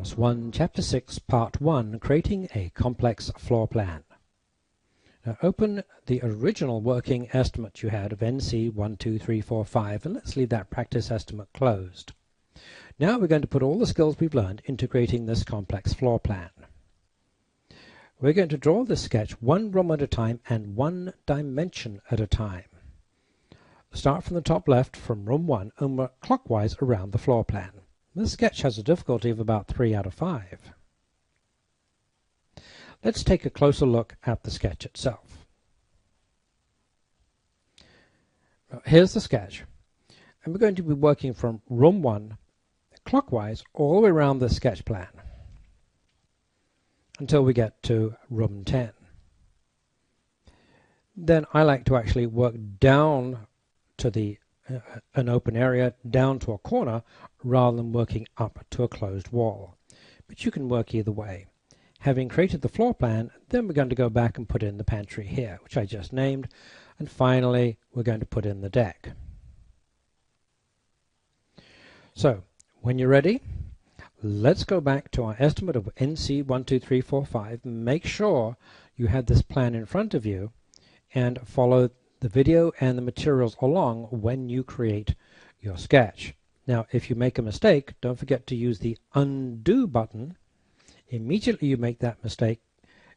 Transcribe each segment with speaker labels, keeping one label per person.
Speaker 1: Course 1, Chapter 6, Part 1, Creating a Complex Floor Plan. Now open the original working estimate you had of NC 12345, and let's leave that practice estimate closed. Now we're going to put all the skills we've learned into creating this complex floor plan. We're going to draw this sketch one room at a time and one dimension at a time. Start from the top left from room 1 and work clockwise around the floor plan. This sketch has a difficulty of about 3 out of 5. Let's take a closer look at the sketch itself. Here's the sketch, and we're going to be working from room 1 clockwise all the way around the sketch plan until we get to room 10. Then I like to actually work down to an open area, down to a corner, rather than working up to a closed wall. But you can work either way. Having created the floor plan, then we're going to go back and put in the pantry here, which I just named, and finally we're going to put in the deck. So when you're ready, let's go back to our estimate of NC 12345. Make sure you have this plan in front of you and follow the video and the materials along when you create your sketch. Now, if you make a mistake, don't forget to use the undo button. Immediately you make that mistake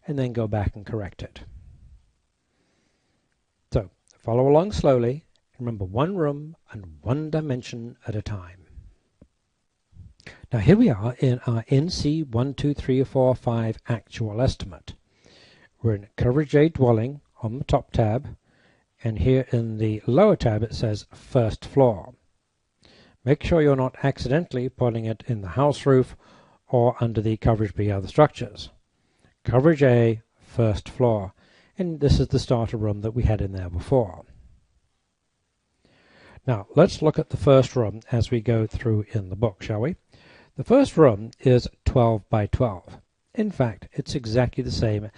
Speaker 1: and then go back and correct it. So follow along slowly. Remember, one room and one dimension at a time. Now here we are in our NC 12345 actual estimate. We're in Coverage A dwelling on the top tab, and here in the lower tab it says first floor. Make sure you're not accidentally putting it in the house roof or under the Coverage B other structures. Coverage A, first floor, and this is the starter room that we had in there before. Now let's look at the first room as we go through in the book, shall we? The first room is 12 by 12. In fact, it's exactly the same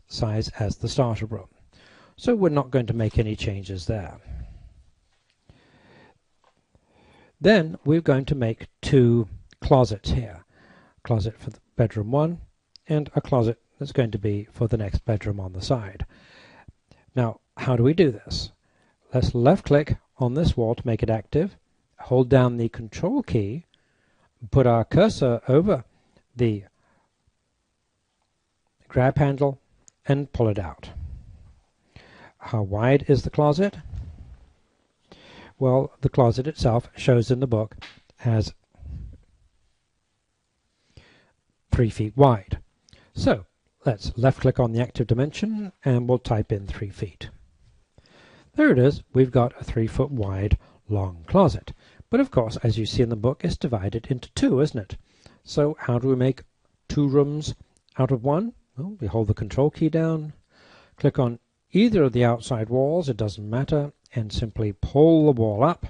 Speaker 1: size as the starter room. So we're not going to make any changes there. Then we're going to make 2 closets here. A closet for the bedroom 1 and a closet that's going to be for the next bedroom on the side. Now, how do we do this? Let's left click on this wall to make it active, hold down the control key, put our cursor over the grab handle and pull it out. How wide is the closet? Well, the closet itself shows in the book as 3 feet wide. So let's left click on the active dimension and we'll type in 3 feet. There it is. We've got a 3 foot wide long closet. But of course, as you see in the book, it's divided into 2, isn't it? So how do we make 2 rooms out of 1? Well, we hold the control key down, click on either of the outside walls, it doesn't matter, and simply pull the wall up,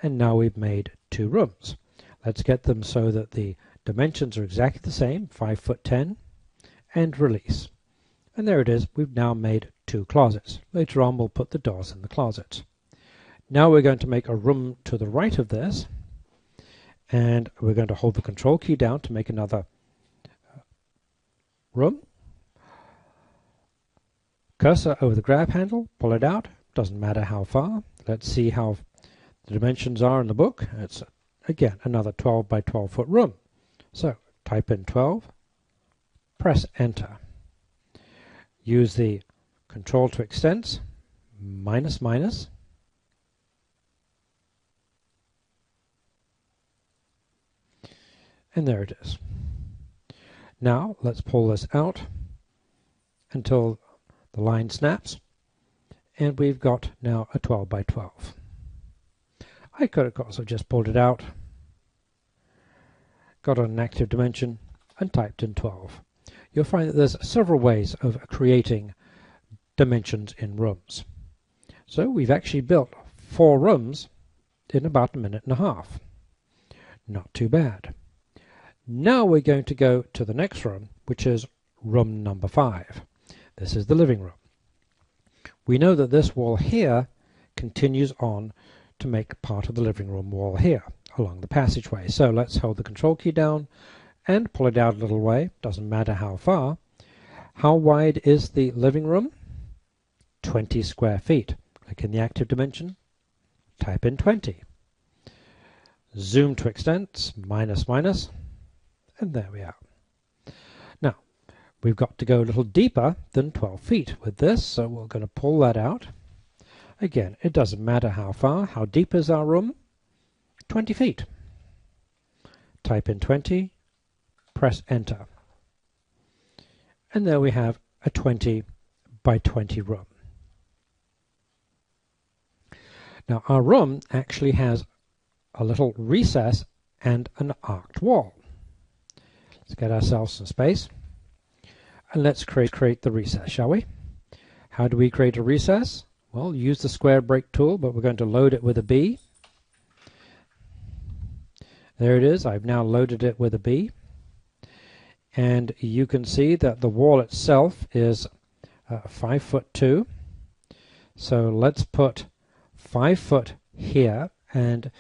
Speaker 1: and now we've made 2 rooms. Let's get them so that the dimensions are exactly the same, 5'10", and release. And there it is, we've now made 2 closets. Later on we'll put the doors in the closets. Now we're going to make a room to the right of this, and we're going to hold the control key down to make another room. Cursor over the grab handle, pull it out, doesn't matter how far. Let's see how the dimensions are in the book. It's again another 12 by 12 foot room. So type in 12, press enter. Use the control to extents, minus minus, and there it is. Now let's pull this out until the line snaps, and we've got now a 12 by 12. I could of course have just pulled it out, got an active dimension, and typed in 12. You'll find that there's several ways of creating dimensions in rooms. So we've actually built 4 rooms in about a minute and a half. Not too bad. Now we're going to go to the next room, which is room number 5. This is the living room. We know that this wall here continues on to make part of the living room wall here along the passageway. So let's hold the control key down and pull it out a little way, doesn't matter how far. How wide is the living room? 20 square feet. Click in the active dimension, type in 20. Zoom to extents, minus, minus, and there we are. Now, we've got to go a little deeper than 12 feet with this, so we're going to pull that out. Again, it doesn't matter how far. How deep is our room? 20 feet. Type in 20, press enter. And there we have a 20 by 20 room. Now our room actually has a little recess and an arched wall. Let's get ourselves some space and let's create the recess, shall we? How do we create a recess? Well, use the square break tool, but we're going to load it with a B. There it is. I've now loaded it with a B. And you can see that the wall itself is 5'2". So let's put 5 foot here, and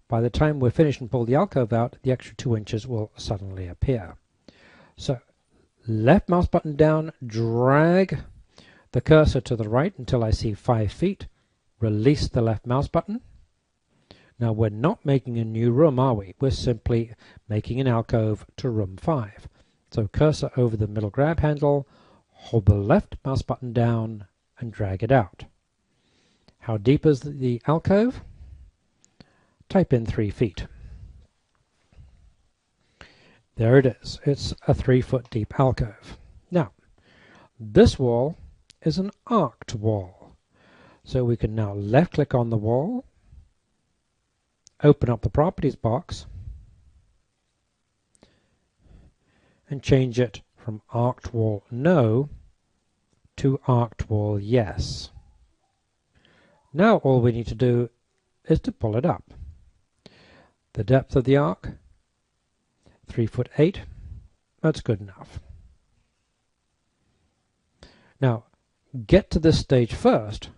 Speaker 1: by the time we're finished and pull the alcove out, the extra 2 inches will suddenly appear. So left mouse button down, drag the cursor to the right until I see 5 feet. Release the left mouse button. Now we're not making a new room, are we? We're simply making an alcove to room 5. So cursor over the middle grab handle, hold the left mouse button down and drag it out. How deep is the alcove? Type in 3 feet. There it is. It's a 3 foot deep alcove. Now, this wall is an arced wall. So we can now left click on the wall, open up the properties box, and change it from arced wall no to arced wall yes. Now all we need to do is to pull it up. The depth of the arc, 3'8". That's good enough. Now get to this stage first,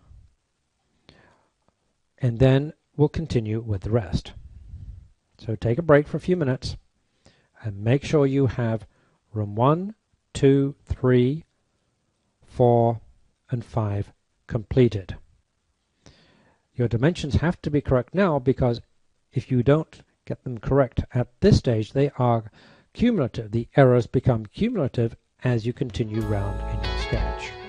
Speaker 1: and then we'll continue with the rest. So take a break for a few minutes and make sure you have room 1, 2, 3, 4, and 5 completed. Your dimensions have to be correct now, because if you don't get them correct at this stage, they are cumulative. The errors become cumulative as you continue round in your sketch.